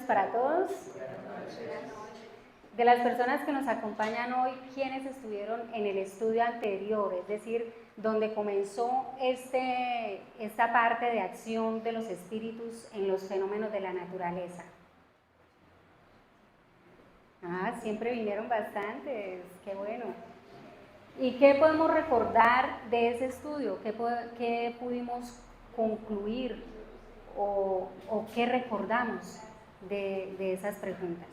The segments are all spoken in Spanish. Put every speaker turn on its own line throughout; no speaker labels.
Para todos. De las personas que nos acompañan hoy, ¿quiénes estuvieron en el estudio anterior? Es decir, donde comenzó esta parte de acción de los espíritus en los fenómenos de la naturaleza. Siempre vinieron bastantes, qué bueno. ¿Y qué podemos recordar de ese estudio? ¿Qué pudimos concluir o qué recordamos de esas preguntas?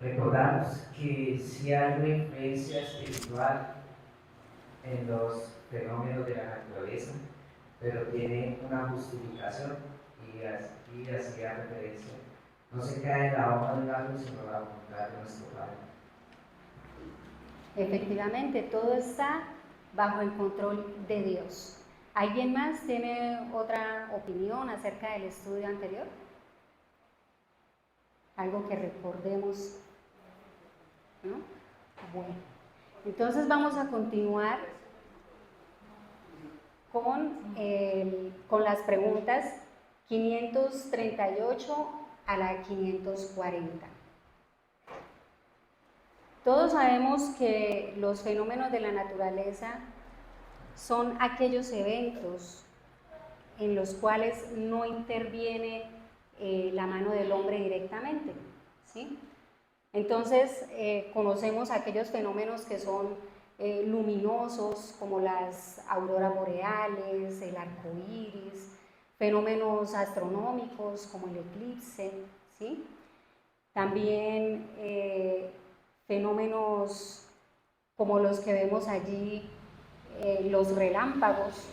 Recordamos que sí hay una influencia espiritual en los fenómenos de la naturaleza, pero tiene una justificación y hacía referencia. No se cae en la hoja de un árbol, sino la voluntad de nuestro Padre.
Efectivamente, todo está bajo el control de Dios. ¿Alguien más tiene otra opinión acerca del estudio anterior? Algo que recordemos, ¿no? Bueno, entonces vamos a continuar con las preguntas 538 a la 540. Todos sabemos que los fenómenos de la naturaleza son aquellos eventos en los cuales no interviene la mano del hombre directamente, ¿sí? Entonces, conocemos aquellos fenómenos que son luminosos, como las auroras boreales, el arco iris, fenómenos astronómicos como el eclipse, ¿sí? También fenómenos como los que vemos allí, los relámpagos.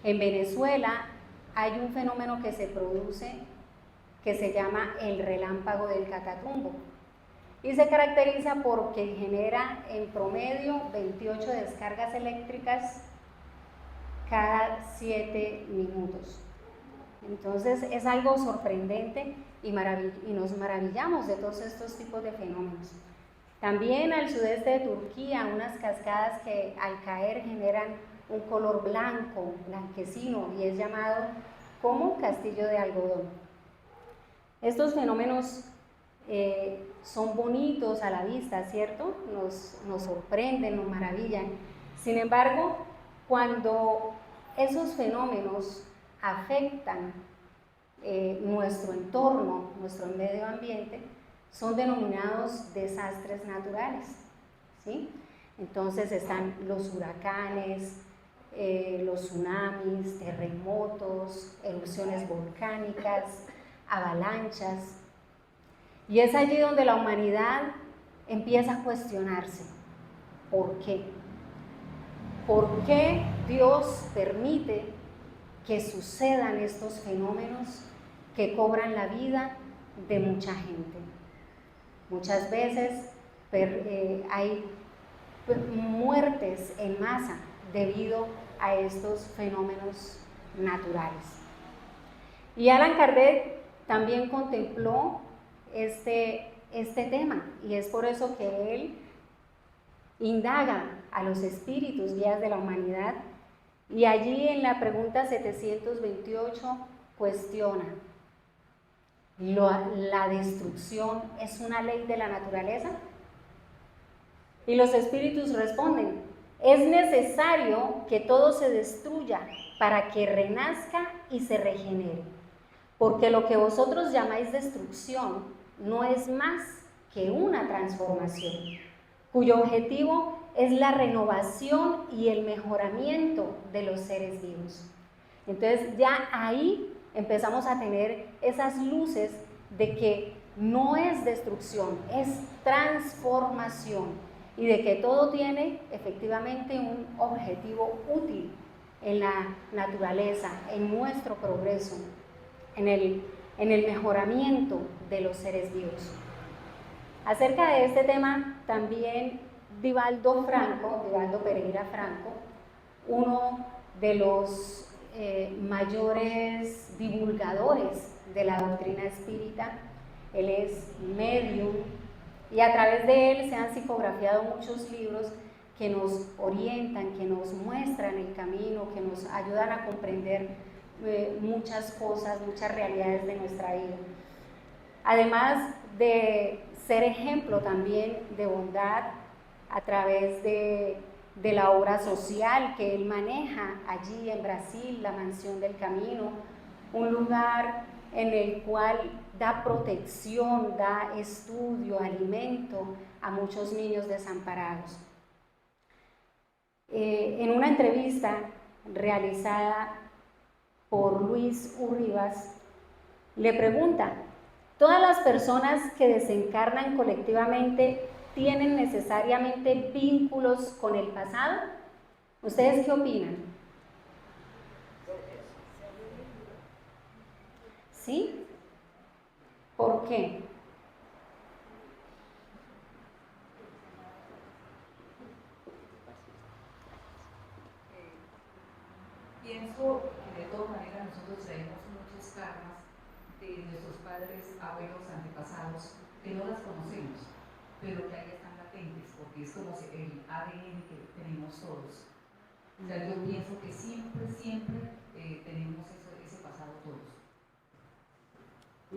En Venezuela hay un fenómeno que se produce que se llama el relámpago del Catatumbo y se caracteriza porque genera en promedio 28 descargas eléctricas cada 7 minutos. Entonces es algo sorprendente y nos maravillamos de todos estos tipos de fenómenos. También al sudeste de Turquía, unas cascadas que al caer generan un color blanco, blanquecino, y es llamado como castillo de algodón. Estos fenómenos son bonitos a la vista, ¿cierto? Nos sorprenden, nos maravillan. Sin embargo, cuando esos fenómenos afectan nuestro entorno, nuestro medio ambiente, son denominados desastres naturales, ¿sí? Entonces están los huracanes, los tsunamis, terremotos, erupciones volcánicas, avalanchas, y es allí donde la humanidad empieza a cuestionarse, ¿por qué? ¿Por qué Dios permite que sucedan estos fenómenos que cobran la vida de mucha gente? Muchas veces hay muertes en masa debido a estos fenómenos naturales. Y Allan Kardec también contempló este tema, y es por eso que él indaga a los espíritus guías de la humanidad, y allí en la pregunta 728 cuestiona: ¿la destrucción es una ley de la naturaleza? Y los espíritus responden: es necesario que todo se destruya para que renazca y se regenere, porque lo que vosotros llamáis destrucción no es más que una transformación, cuyo objetivo es la renovación y el mejoramiento de los seres vivos. Entonces ya ahí empezamos a tener esas luces de que no es destrucción, es transformación, y de que todo tiene efectivamente un objetivo útil en la naturaleza, en nuestro progreso, en el mejoramiento de los seres vivos. Acerca de este tema también Divaldo Pereira Franco, uno de los mayores divulgadores de la doctrina espírita, él es medium, y a través de él se han psicografiado muchos libros que nos orientan, que nos muestran el camino, que nos ayudan a comprender muchas cosas, muchas realidades de nuestra vida. Además de ser ejemplo también de bondad a través de la obra social que él maneja allí en Brasil, la Mansión del Camino, un lugar en el cual da protección, da estudio, alimento a muchos niños desamparados. En una entrevista realizada por Luis Urribas, le pregunta: ¿todas las personas que desencarnan colectivamente tienen necesariamente vínculos con el pasado? ¿Ustedes qué opinan? ¿Sí? ¿Por qué?
Pienso que de todas maneras nosotros traemos muchos karmas de nuestros padres, abuelos, antepasados, que no las conocemos, pero que ahí están latentes, porque es como el ADN que tenemos todos. O sea, yo pienso que siempre tenemos ese pasado todos.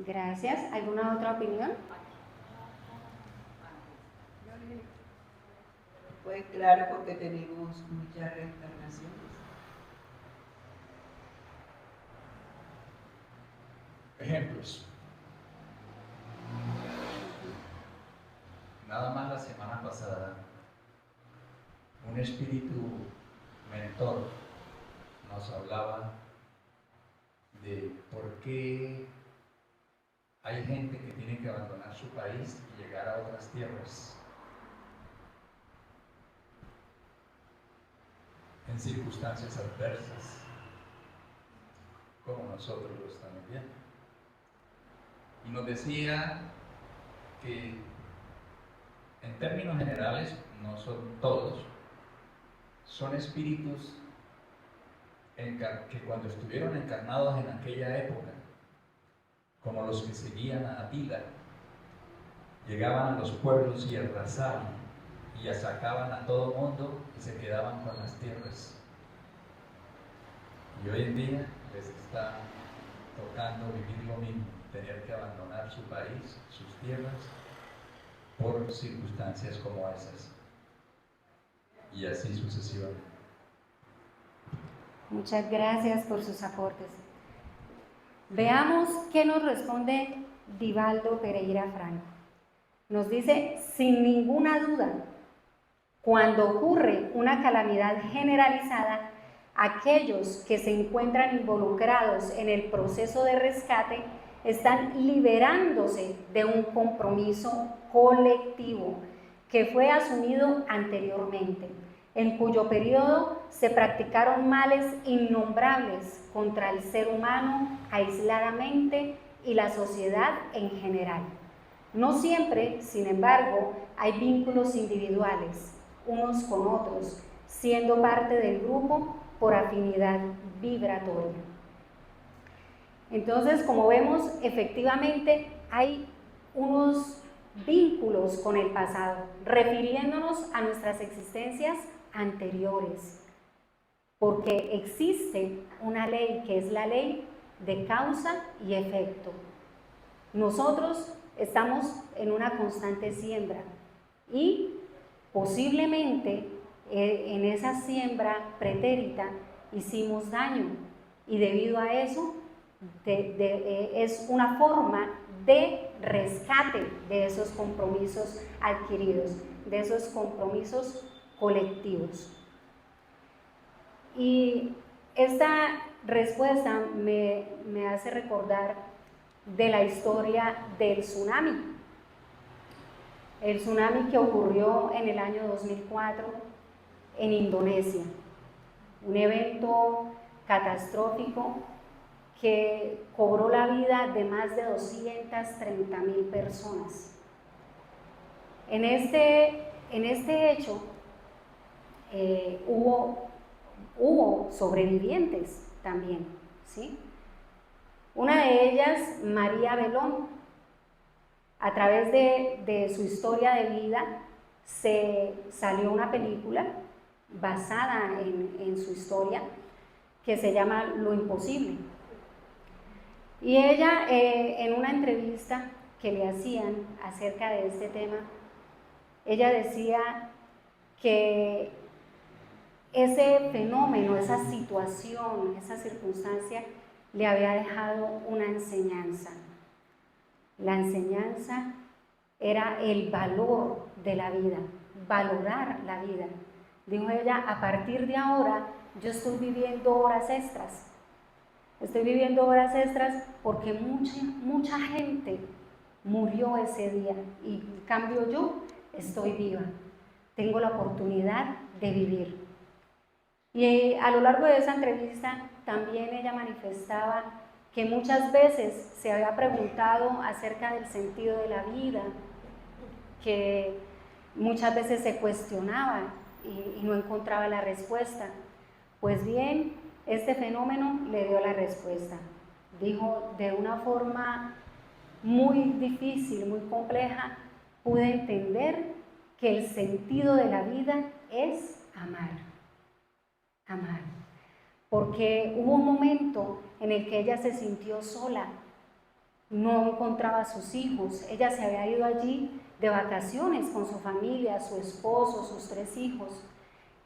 Gracias. ¿Alguna otra opinión?
Pues claro, porque tenemos muchas reencarnaciones.
Ejemplos. Nada más la semana pasada, un espíritu mentor nos hablaba de por qué hay gente que tiene que abandonar su país y llegar a otras tierras en circunstancias adversas, como nosotros lo estamos viendo. Y nos decía que en términos generales, no son todos, son espíritus que cuando estuvieron encarnados en aquella época, como los que seguían a Atila, llegaban a los pueblos y arrasaban y sacaban a todo mundo y se quedaban con las tierras. Y hoy en día les está tocando vivir lo mismo, tener que abandonar su país, sus tierras, por circunstancias como esas. Y así sucesivamente.
Muchas gracias por sus aportes. Veamos qué nos responde Divaldo Pereira Franco. Nos dice: sin ninguna duda, cuando ocurre una calamidad generalizada, aquellos que se encuentran involucrados en el proceso de rescate están liberándose de un compromiso colectivo que fue asumido anteriormente, en cuyo periodo se practicaron males innombrables contra el ser humano aisladamente y la sociedad en general. No siempre, sin embargo, hay vínculos individuales, unos con otros, siendo parte del grupo por afinidad vibratoria. Entonces, como vemos, efectivamente hay unos vínculos con el pasado, refiriéndonos a nuestras existencias anteriores, porque existe una ley que es la ley de causa y efecto. Nosotros estamos en una constante siembra y posiblemente en esa siembra pretérita hicimos daño, y debido a eso es una forma de rescate de esos compromisos adquiridos, de esos compromisos colectivos. Y esta respuesta me hace recordar de la historia del tsunami. El tsunami que ocurrió en el año 2004 en Indonesia, un evento catastrófico que cobró la vida de más de 230,000 personas. En este hecho hubo sobrevivientes también, ¿sí? Una de ellas, María Belón. A través de su historia de vida se salió una película basada en su historia que se llama Lo Imposible. Y ella, en una entrevista que le hacían acerca de este tema, ella decía que ese fenómeno, esa situación, esa circunstancia le había dejado una enseñanza. La enseñanza era el valor de la vida, valorar la vida. Dijo ella, a partir de ahora yo estoy viviendo horas extras. Estoy viviendo horas extras porque mucha gente murió ese día y en cambio yo estoy viva. Tengo la oportunidad de vivir. Y a lo largo de esa entrevista también ella manifestaba que muchas veces se había preguntado acerca del sentido de la vida, que muchas veces se cuestionaba y no encontraba la respuesta. Pues bien, este fenómeno le dio la respuesta. Dijo, de una forma muy difícil, muy compleja, pude entender que el sentido de la vida es amar. Amar. Porque hubo un momento en el que ella se sintió sola, no encontraba a sus hijos, ella se había ido allí de vacaciones con su familia, su esposo, sus 3 hijos,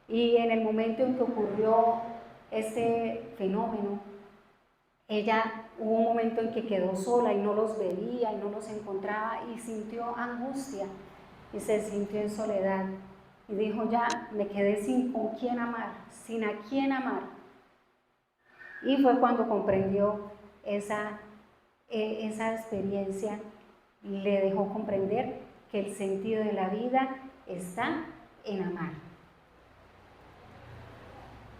y en el momento en que ocurrió este fenómeno, hubo un momento en que quedó sola y no los veía y no los encontraba y sintió angustia y se sintió en soledad y dijo, ya me quedé sin con quién amar, sin a quién amar. Y fue cuando comprendió esa experiencia, le dejó comprender que el sentido de la vida está en amar.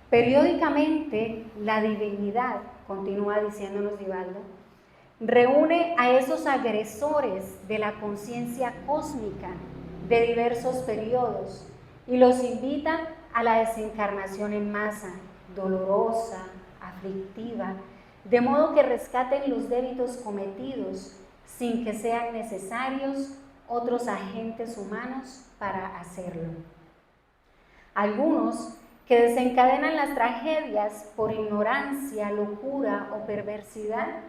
Periódicamente la divinidad, continúa diciéndonos Divaldo, reúne a esos agresores de la conciencia cósmica de diversos periodos y los invita a la desencarnación en masa, dolorosa, aflictiva, de modo que rescaten los débitos cometidos sin que sean necesarios otros agentes humanos para hacerlo. Algunos que desencadenan las tragedias por ignorancia, locura o perversidad,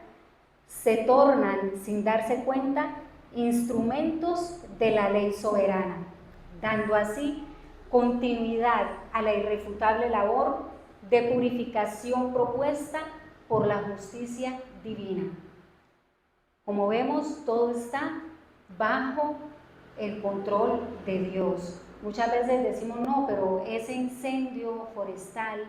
se tornan, sin darse cuenta, instrumentos de la ley soberana, dando así continuidad a la irrefutable labor de purificación propuesta por la justicia divina. Como vemos, todo está bajo el control de Dios. Muchas veces decimos, no, pero ese incendio forestal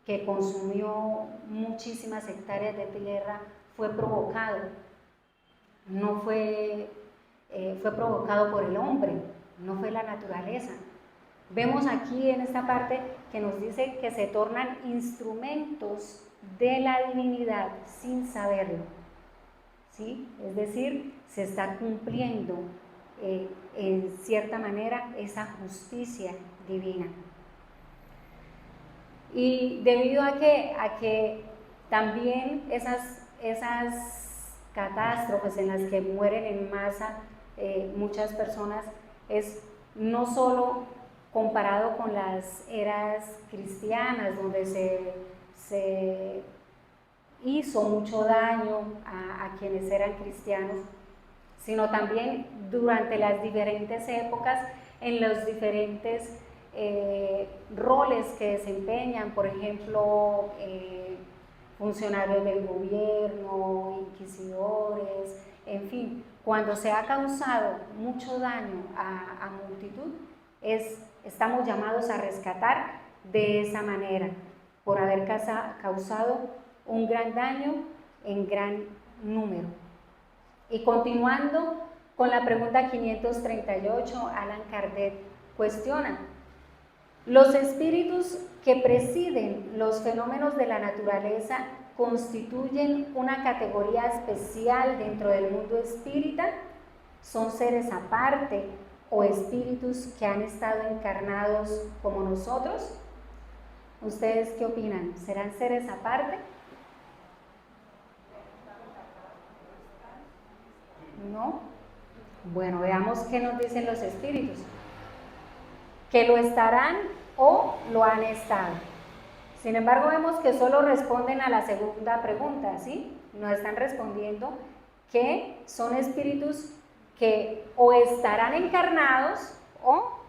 que consumió muchísimas hectáreas de tierra fue provocado, no fue provocado por el hombre, no fue la naturaleza. Vemos aquí en esta parte que nos dice que se tornan instrumentos de la divinidad sin saberlo, ¿sí? Es decir, se está cumpliendo en cierta manera esa justicia divina. Y debido a que también esas catástrofes en las que mueren en masa muchas personas es no solo comparado con las eras cristianas donde se hizo mucho daño a quienes eran cristianos, sino también durante las diferentes épocas en los diferentes roles que desempeñan, por ejemplo, funcionarios del gobierno, inquisidores, en fin, cuando se ha causado mucho daño a multitud, estamos llamados a rescatar de esa manera, por haber causado un gran daño en gran número. Y continuando con la pregunta 538, Allan Kardec cuestiona: ¿los espíritus que presiden los fenómenos de la naturaleza constituyen una categoría especial dentro del mundo espírita? ¿Son seres aparte o espíritus que han estado encarnados como nosotros? ¿Ustedes qué opinan? ¿Serán seres aparte? ¿No? Bueno, veamos qué nos dicen los espíritus. Que lo estarán o lo han estado. Sin embargo, vemos que solo responden a la segunda pregunta, ¿sí? nos están respondiendo que son espíritus que o estarán encarnados o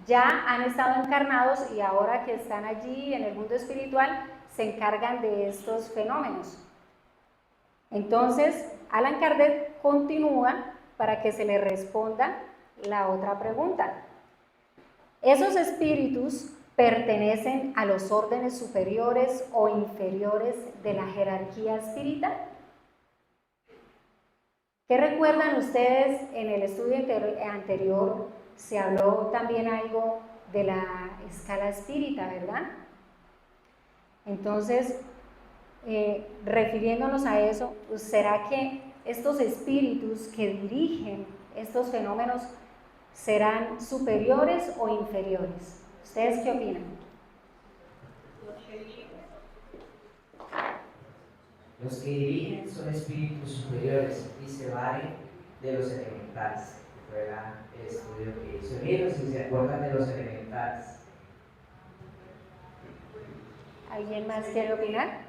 ya han estado encarnados y ahora que están allí en el mundo espiritual se encargan de estos fenómenos. Entonces, Allan Kardec continúa para que se le responda la otra pregunta. ¿Esos espíritus pertenecen a los órdenes superiores o inferiores de la jerarquía espírita? ¿Qué recuerdan ustedes? En el estudio anterior se habló también algo de la escala espírita, ¿verdad? Entonces, refiriéndonos a eso, ¿será que estos espíritus que dirigen estos fenómenos serán superiores o inferiores? ¿Ustedes qué opinan?
Los que dirigen son espíritus superiores y se valen de los elementales. Fue el estudio que hizo Emilio, si se acuerdan de los elementales.
¿Alguien más quiere opinar?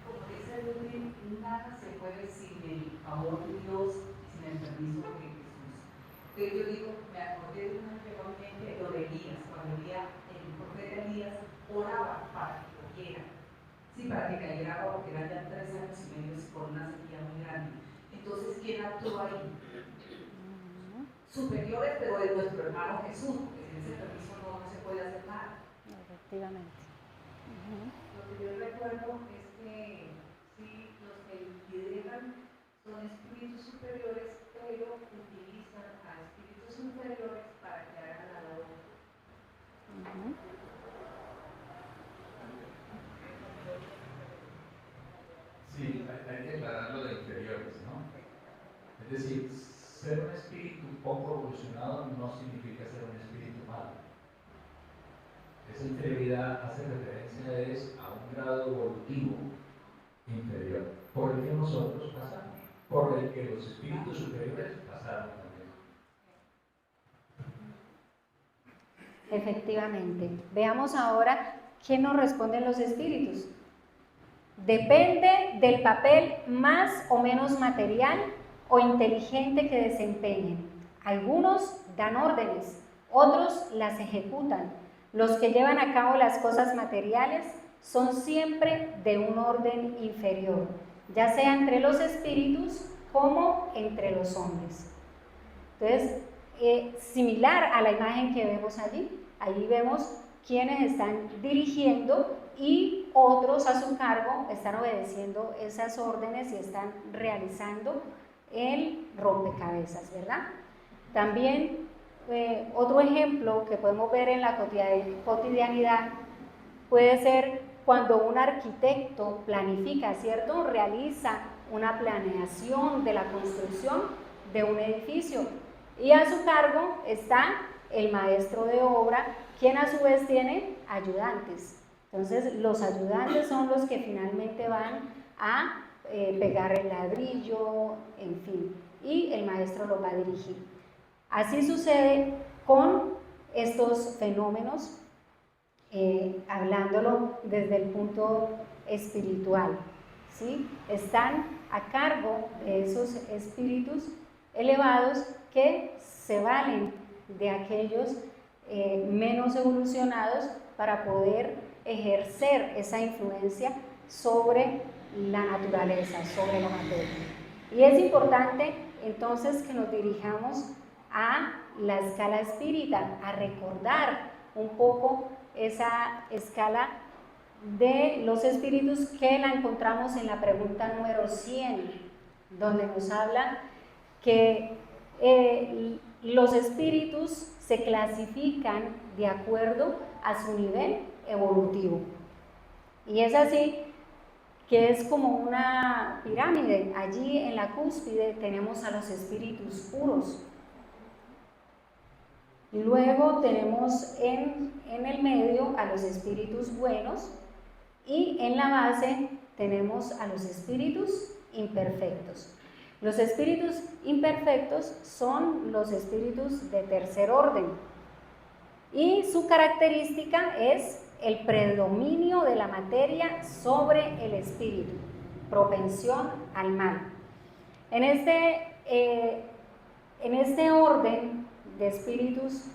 Como dice Ludwig, nada se puede sin el amor de Dios y sin el permiso de Jesús. Entonces yo digo, me acordé de una que realmente lo de Elías, cuando el profeta Elías oraba para que lloviera, sí, para que cayera agua, porque eran ya 3 años y medio por una sequía muy grande. Entonces, ¿quién actuó ahí? Superiores, pero de nuestro hermano Jesús, porque sin ese permiso no se puede hacer nada.
Efectivamente.
Lo que yo recuerdo es que sí, los que lideran son espíritus superiores, pero utilizan a espíritus inferiores para que hagan la labor.
Sí, hay que aclarar lo de inferiores, ¿no? Es decir, ser un espíritu poco evolucionado no significa ser un espíritu malo. Esa inferioridad hace referencia a un grado evolutivo inferior, por el que nosotros pasamos, por el que los espíritus superiores pasaron también.
Efectivamente. Veamos ahora qué nos responden los espíritus. Depende del papel más o menos material o inteligente que desempeñen. Algunos dan órdenes, otros las ejecutan. Los que llevan a cabo las cosas materiales son siempre de un orden inferior, ya sea entre los espíritus como entre los hombres. Entonces, similar a la imagen que vemos allí vemos quienes están dirigiendo y otros a su cargo están obedeciendo esas órdenes y están realizando el rompecabezas, ¿verdad? También otro ejemplo que podemos ver en la cotidianidad puede ser cuando un arquitecto planifica, ¿cierto? Realiza una planeación de la construcción de un edificio y a su cargo está el maestro de obra, quien a su vez tiene ayudantes. Entonces los ayudantes son los que finalmente van a pegar el ladrillo, en fin, y el maestro lo va a dirigir. Así sucede con estos fenómenos, hablándolo desde el punto espiritual, ¿sí? Están a cargo de esos espíritus elevados que se valen de aquellos menos evolucionados para poder ejercer esa influencia sobre la naturaleza, sobre la materia. Y es importante entonces que nos dirijamos a la escala espírita, a recordar un poco esa escala de los espíritus que la encontramos en la pregunta número 100, donde nos habla que los espíritus se clasifican de acuerdo a su nivel evolutivo. Y es así que es como una pirámide. Allí en la cúspide tenemos a los espíritus puros. Luego tenemos en el medio a los espíritus buenos y en la base tenemos a los espíritus imperfectos. Los espíritus imperfectos son los espíritus de tercer orden y su característica es el predominio de la materia sobre el espíritu, propensión al mal. En este orden de espíritus,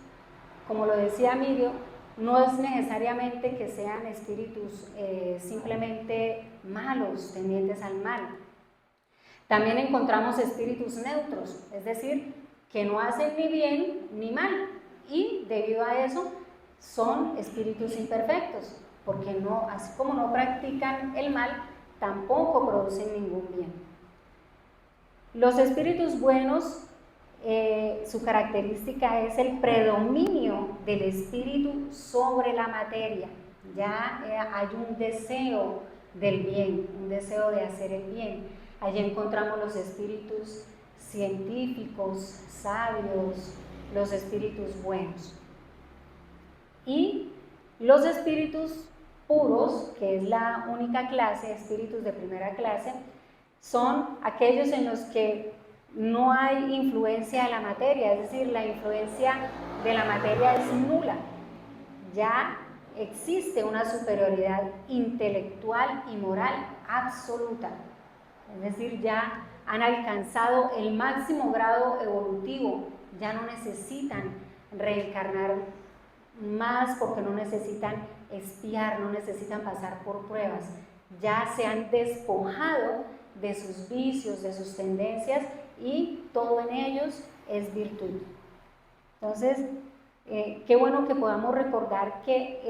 como lo decía Mirio, no es necesariamente que sean espíritus simplemente malos, tendientes al mal. También encontramos espíritus neutros, es decir, que no hacen ni bien ni mal, y debido a eso son espíritus imperfectos, porque no, así como no practican el mal, tampoco producen ningún bien. Los espíritus buenos, su característica es el predominio del espíritu sobre la materia. Ya hay un deseo del bien, un deseo de hacer el bien. Allí encontramos los espíritus científicos, sabios, los espíritus buenos. Y los espíritus puros, que es la única clase, espíritus de primera clase, son aquellos en los que no hay influencia de la materia, es decir, la influencia de la materia es nula. Ya existe una superioridad intelectual y moral absoluta. Es decir, ya han alcanzado el máximo grado evolutivo, ya no necesitan reencarnar más porque no necesitan espiar, no necesitan pasar por pruebas. Ya se han despojado de sus vicios, de sus tendencias, y todo en ellos es virtud. Entonces, qué bueno que podamos recordar que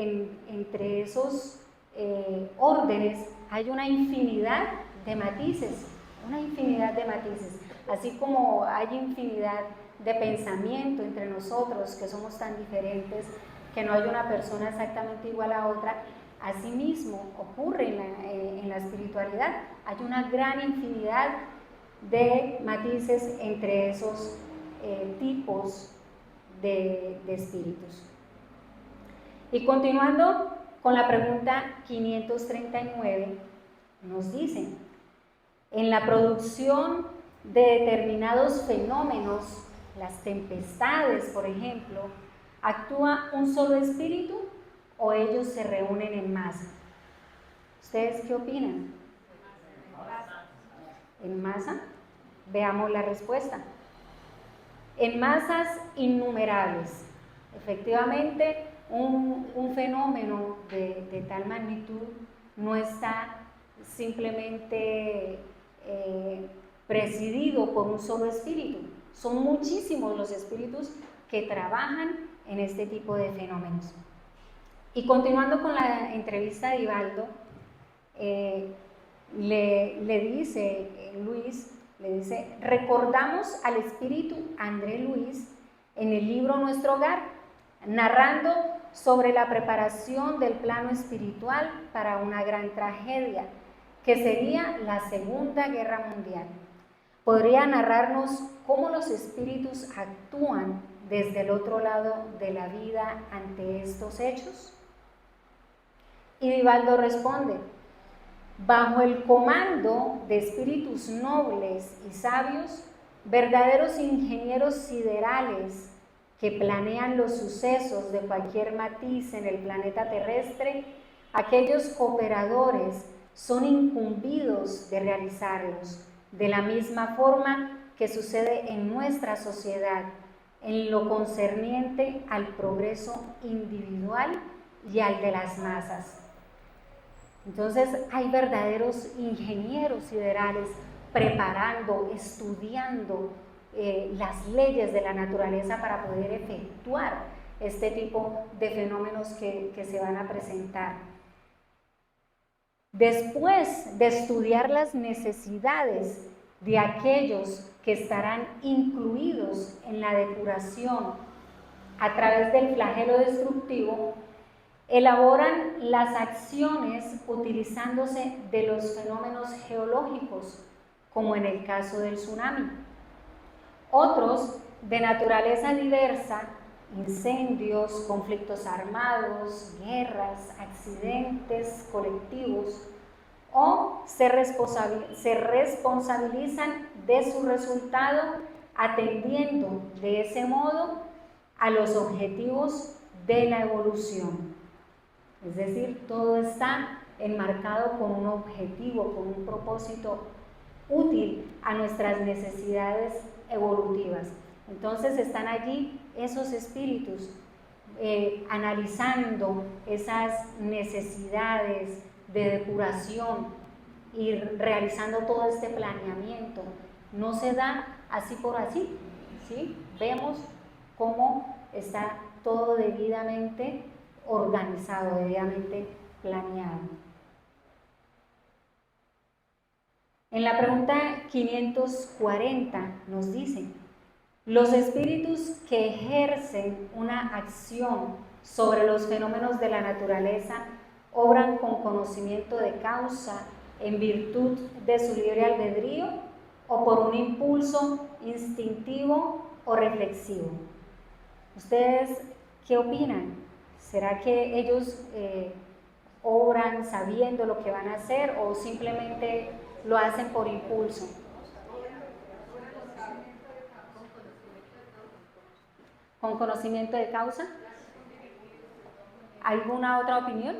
entre esos órdenes hay una infinidad de matices, así como hay infinidad de pensamiento entre nosotros, que somos tan diferentes, que no hay una persona exactamente igual a otra. Asimismo ocurre en la espiritualidad, hay una gran infinidad de matices entre esos tipos de espíritus. Y continuando con la pregunta 539, nos dicen: en la producción de determinados fenómenos, las tempestades, por ejemplo, ¿actúa un solo espíritu o ellos se reúnen en masa? ¿Ustedes qué opinan? ¿En masa? Veamos la respuesta. En masas innumerables. Efectivamente, un fenómeno de tal magnitud no está simplemente presidido por un solo espíritu. Son muchísimos los espíritus que trabajan en este tipo de fenómenos. Y continuando con la entrevista de Divaldo, le dice Luis, recordamos al espíritu André Luis en el libro Nuestro Hogar, narrando sobre la preparación del plano espiritual para una gran tragedia, que sería la Segunda Guerra Mundial. ¿Podría narrarnos cómo los espíritus actúan desde el otro lado de la vida ante estos hechos? Y Divaldo responde: bajo el comando de espíritus nobles y sabios, verdaderos ingenieros siderales que planean los sucesos de cualquier matiz en el planeta terrestre, aquellos cooperadores son incumbidos de realizarlos, de la misma forma que sucede en nuestra sociedad, en lo concerniente al progreso individual y al de las masas. Entonces hay verdaderos ingenieros siderales preparando, estudiando las leyes de la naturaleza para poder efectuar este tipo de fenómenos que se van a presentar. Después de estudiar las necesidades de aquellos que estarán incluidos en la depuración a través del flagelo destructivo, elaboran las acciones utilizándose de los fenómenos geológicos, como en el caso del tsunami. Otros, de naturaleza diversa, incendios, conflictos armados, guerras, accidentes colectivos, o se responsabilizan de su resultado atendiendo de ese modo a los objetivos de la evolución. Es decir, todo está enmarcado con un objetivo, con un propósito útil a nuestras necesidades evolutivas. Entonces están allí esos espíritus analizando esas necesidades de depuración y realizando todo este planeamiento. No se da así por así, ¿sí? Vemos cómo está todo debidamente organizado, debidamente planeado. En la pregunta 540 nos dice: los espíritus que ejercen una acción sobre los fenómenos de la naturaleza obran con conocimiento de causa en virtud de su libre albedrío o por un impulso instintivo o reflexivo. ¿Ustedes qué opinan? ¿Será que ellos obran sabiendo lo que van a hacer o simplemente lo hacen por impulso? ¿Con conocimiento de causa? ¿Alguna otra opinión?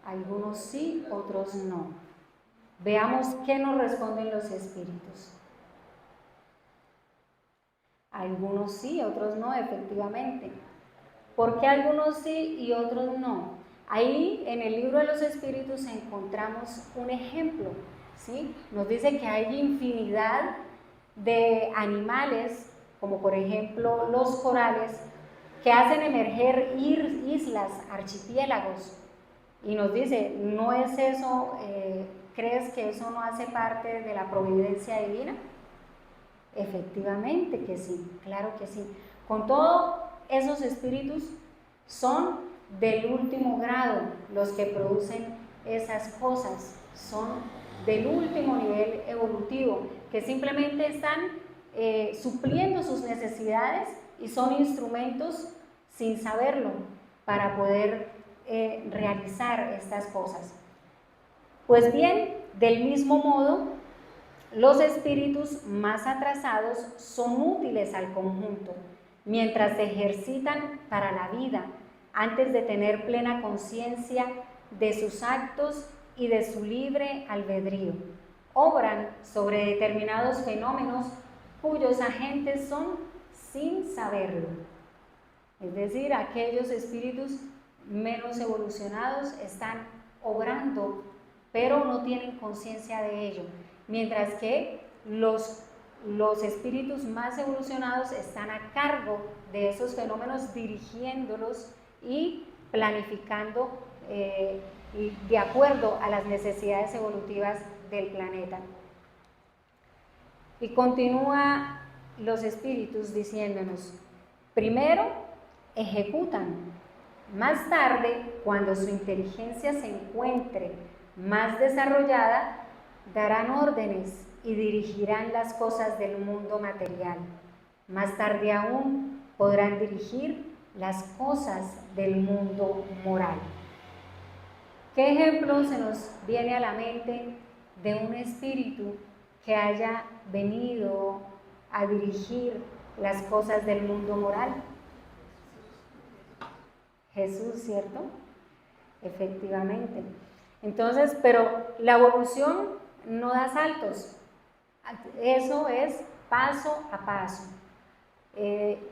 Algunos sí, otros no. Veamos qué nos responden los espíritus. Algunos sí, otros no, efectivamente. ¿Por qué algunos sí y otros no? Ahí en el libro de los espíritus encontramos un ejemplo, ¿sí? Nos dice que hay infinidad de animales, como por ejemplo los corales, que hacen emerger islas, archipiélagos. Y nos dice, ¿no es eso, crees que eso no hace parte de la providencia divina? Efectivamente que sí, claro que sí. Con todo, esos espíritus son del último grado, los que producen esas cosas, son del último nivel evolutivo, que simplemente están supliendo sus necesidades y son instrumentos sin saberlo para poder realizar estas cosas. Pues bien, del mismo modo, los espíritus más atrasados son útiles al conjunto, mientras se ejercitan para la vida, antes de tener plena conciencia de sus actos y de su libre albedrío. Obran sobre determinados fenómenos cuyos agentes son sin saberlo. Es decir, aquellos espíritus menos evolucionados están obrando, pero no tienen conciencia de ello, mientras que los espíritus más evolucionados están a cargo de esos fenómenos, dirigiéndolos y planificando de acuerdo a las necesidades evolutivas del planeta. Y continúa los espíritus diciéndonos: primero ejecutan, más tarde, cuando su inteligencia se encuentre más desarrollada, darán órdenes y dirigirán las cosas del mundo material. Más tarde aún podrán dirigir las cosas del mundo moral. ¿Qué ejemplo se nos viene a la mente de un espíritu que haya venido a dirigir las cosas del mundo moral? Jesús, ¿cierto? Efectivamente. Entonces, pero la evolución no da saltos. Eso es paso a paso.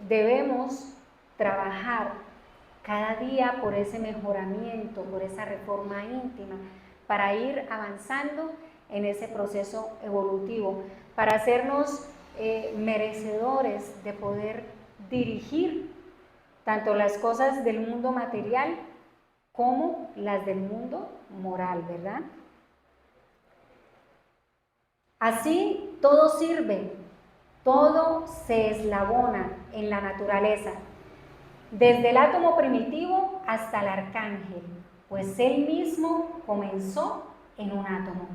Debemos trabajar cada día por ese mejoramiento, por esa reforma íntima, para ir avanzando en ese proceso evolutivo, para hacernos merecedores de poder dirigir tanto las cosas del mundo material como las del mundo moral, ¿verdad? Así todo sirve, todo se eslabona en la naturaleza, desde el átomo primitivo hasta el arcángel, pues él mismo comenzó en un átomo.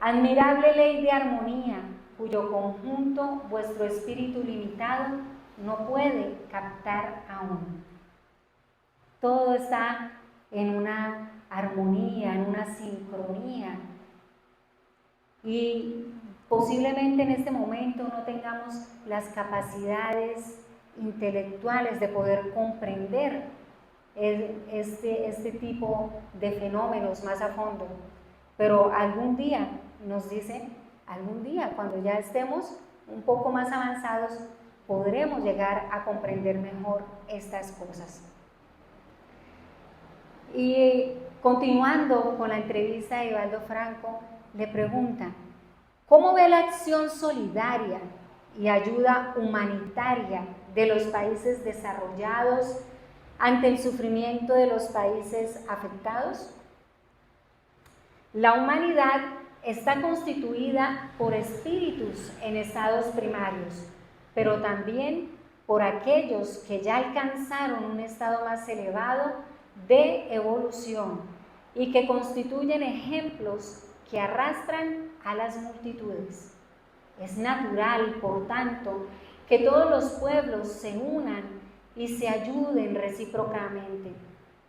Admirable ley de armonía, cuyo conjunto vuestro espíritu limitado no puede captar aún. Todo está en una armonía, en una sincronía. Y posiblemente en este momento no tengamos las capacidades intelectuales de poder comprender este tipo de fenómenos más a fondo. Pero algún día, nos dice, algún día, cuando ya estemos un poco más avanzados, podremos llegar a comprender mejor estas cosas. Y continuando con la entrevista de Evaldo Franco, le pregunta, ¿cómo ve la acción solidaria y ayuda humanitaria de los países desarrollados ante el sufrimiento de los países afectados? La humanidad está constituida por espíritus en estados primarios, pero también por aquellos que ya alcanzaron un estado más elevado de evolución y que constituyen ejemplos que arrastran a las multitudes. Es natural, por tanto, que todos los pueblos se unan y se ayuden recíprocamente,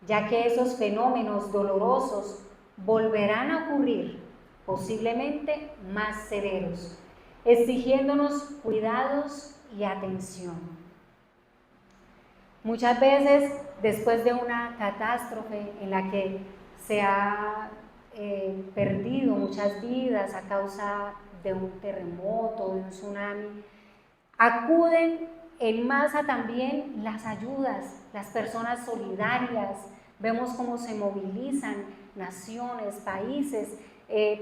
ya que esos fenómenos dolorosos volverán a ocurrir, posiblemente más severos, exigiéndonos cuidados y atención. Muchas veces, después de una catástrofe en la que se ha perdido muchas vidas a causa de un terremoto, de un tsunami, acuden en masa también las ayudas, las personas solidarias. Vemos cómo se movilizan naciones, países,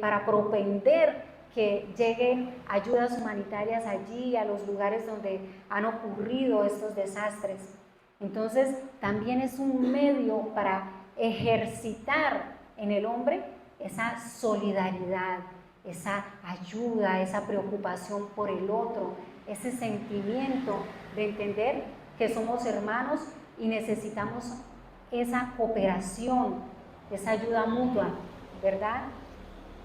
para propender que lleguen ayudas humanitarias allí, a los lugares donde han ocurrido estos desastres. Entonces, también es un medio para ejercitar en el hombre esa solidaridad, esa ayuda, esa preocupación por el otro, ese sentimiento de entender que somos hermanos y necesitamos esa cooperación, esa ayuda mutua, ¿verdad?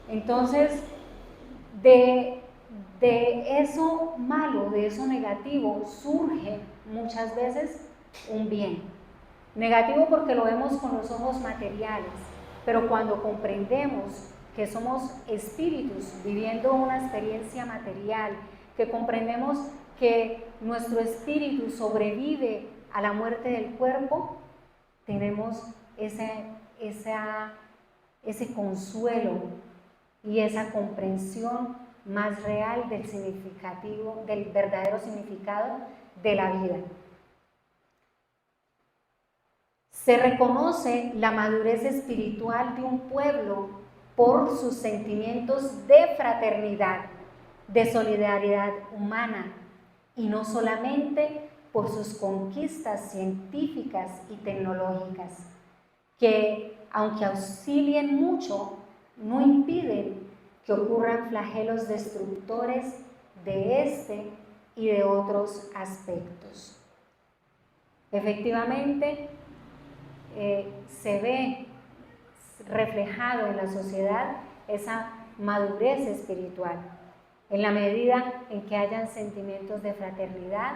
Entonces, de eso malo, de eso negativo, surge muchas veces un bien. Negativo porque lo vemos con los ojos materiales, pero cuando comprendemos que somos espíritus viviendo una experiencia material, que comprendemos que nuestro espíritu sobrevive a la muerte del cuerpo, tenemos ese consuelo y esa comprensión más real del verdadero significado de la vida. Se reconoce la madurez espiritual de un pueblo por sus sentimientos de fraternidad, de solidaridad humana, y no solamente por sus conquistas científicas y tecnológicas, que aunque auxilien mucho, no impiden que ocurran flagelos destructores de este y de otros aspectos. Efectivamente, se ve reflejado en la sociedad esa madurez espiritual. En la medida en que hayan sentimientos de fraternidad,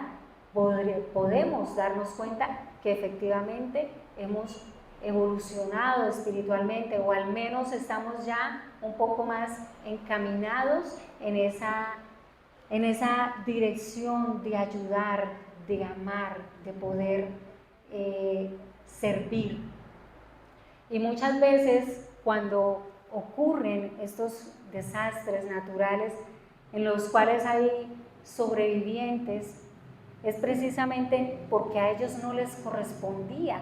podemos darnos cuenta que efectivamente hemos evolucionado espiritualmente, o al menos estamos ya un poco más encaminados en esa dirección de ayudar, de amar, de poder servir. Y muchas veces cuando ocurren estos desastres naturales en los cuales hay sobrevivientes, es precisamente porque a ellos no les correspondía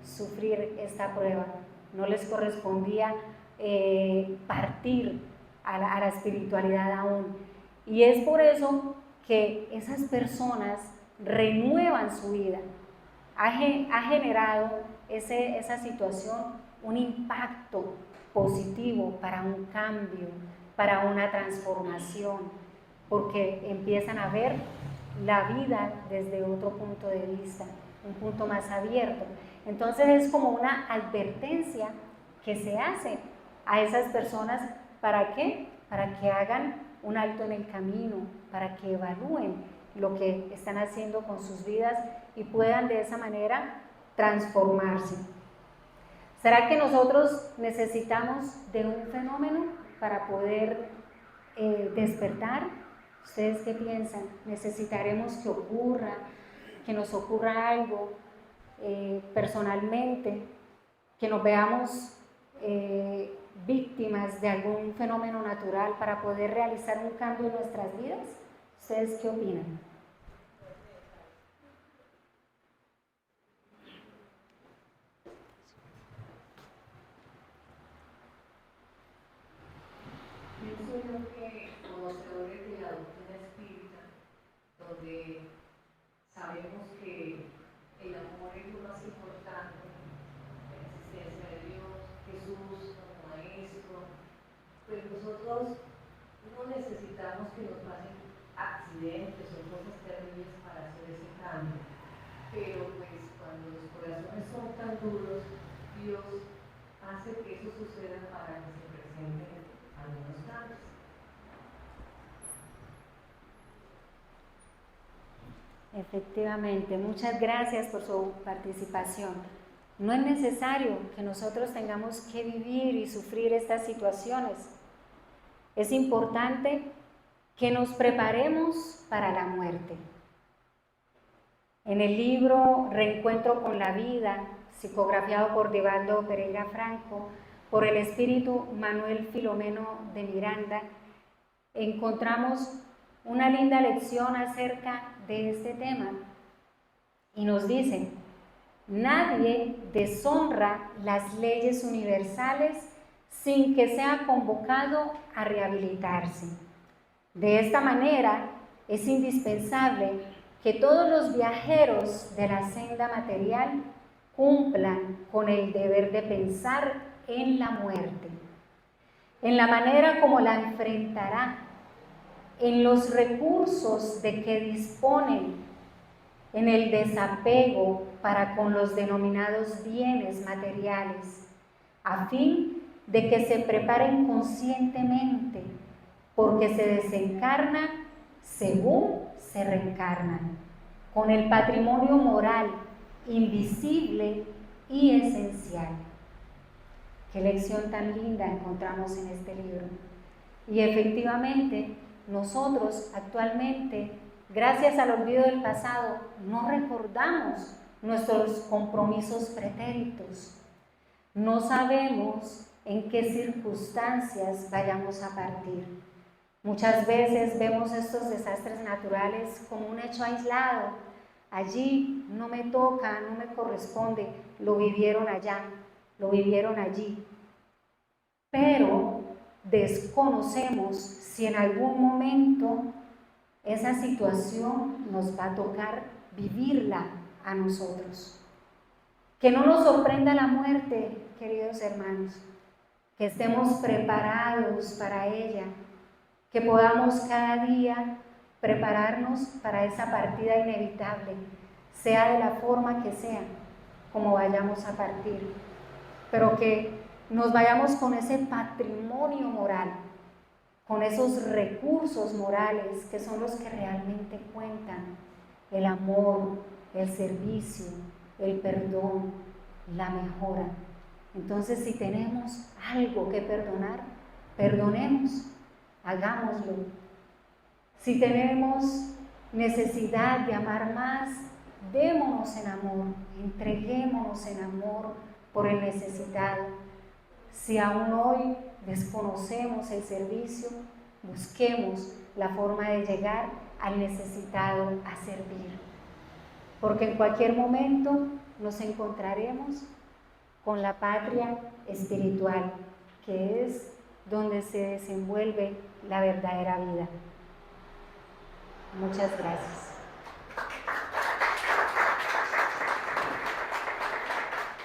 sufrir esta prueba, no les correspondía partir a la espiritualidad aún. Y es por eso que esas personas renuevan su vida. Ha generado esa situación un impacto positivo para un cambio, para una transformación, porque empiezan a ver la vida desde otro punto de vista, un punto más abierto. Entonces es como una advertencia que se hace a esas personas. ¿Para qué? Para que hagan un alto en el camino, para que evalúen lo que están haciendo con sus vidas y puedan de esa manera transformarse. ¿Será que nosotros necesitamos de un fenómeno para poder despertar? ¿Ustedes qué piensan? ¿Necesitaremos que ocurra, que nos ocurra algo personalmente, que nos veamos víctimas de algún fenómeno natural para poder realizar un cambio en nuestras vidas? ¿Ustedes qué opinan?
Pienso yo que conocedores de la doctrina espírita, donde sabemos que el amor es lo más importante, la existencia de Dios, Jesús como maestro, pues nosotros no necesitamos que nos pasen accidentes o cosas terribles para hacer ese cambio, pero pues cuando los corazones son tan duros, Dios hace que eso suceda para que se presenten algunos cambios.
Efectivamente, muchas gracias por su participación. No es necesario que nosotros tengamos que vivir y sufrir estas situaciones. Es importante que nos preparemos para la muerte. En el libro Reencuentro con la vida, psicografiado por Divaldo Pereira Franco, por el espíritu Manuel Filomeno de Miranda, encontramos una linda lección acerca de este tema. Y nos dice: nadie deshonra las leyes universales sin que sea convocado a rehabilitarse. De esta manera, es indispensable que todos los viajeros de la senda material cumplan con el deber de pensar en la muerte, en la manera como la enfrentará, en los recursos de que disponen, en el desapego para con los denominados bienes materiales, a fin de que se preparen conscientemente, porque se desencarna según se reencarnan, con el patrimonio moral invisible y esencial. Qué lección tan linda encontramos en este libro. Y efectivamente, nosotros actualmente, gracias al olvido del pasado, no recordamos nuestros compromisos pretéritos. No sabemos en qué circunstancias vayamos a partir. Muchas veces vemos estos desastres naturales como un hecho aislado. Allí no me toca, no me corresponde, lo vivieron allá, lo vivieron allí. Pero desconocemos si en algún momento esa situación nos va a tocar vivirla a nosotros. Que no nos sorprenda la muerte, queridos hermanos, que estemos preparados para ella, que podamos cada día prepararnos para esa partida inevitable, sea de la forma que sea, como vayamos a partir, pero que nos vayamos con ese patrimonio moral, con esos recursos morales que son los que realmente cuentan: el amor, el servicio, el perdón, la mejora. Entonces, si tenemos algo que perdonar, perdonemos, hagámoslo. Si tenemos necesidad de amar más, démonos en amor, entreguémonos en amor por el necesitado. Si aún hoy desconocemos el servicio, busquemos la forma de llegar al necesitado a servir. Porque en cualquier momento nos encontraremos con la patria espiritual, que es donde se desenvuelve la verdadera vida. Muchas gracias.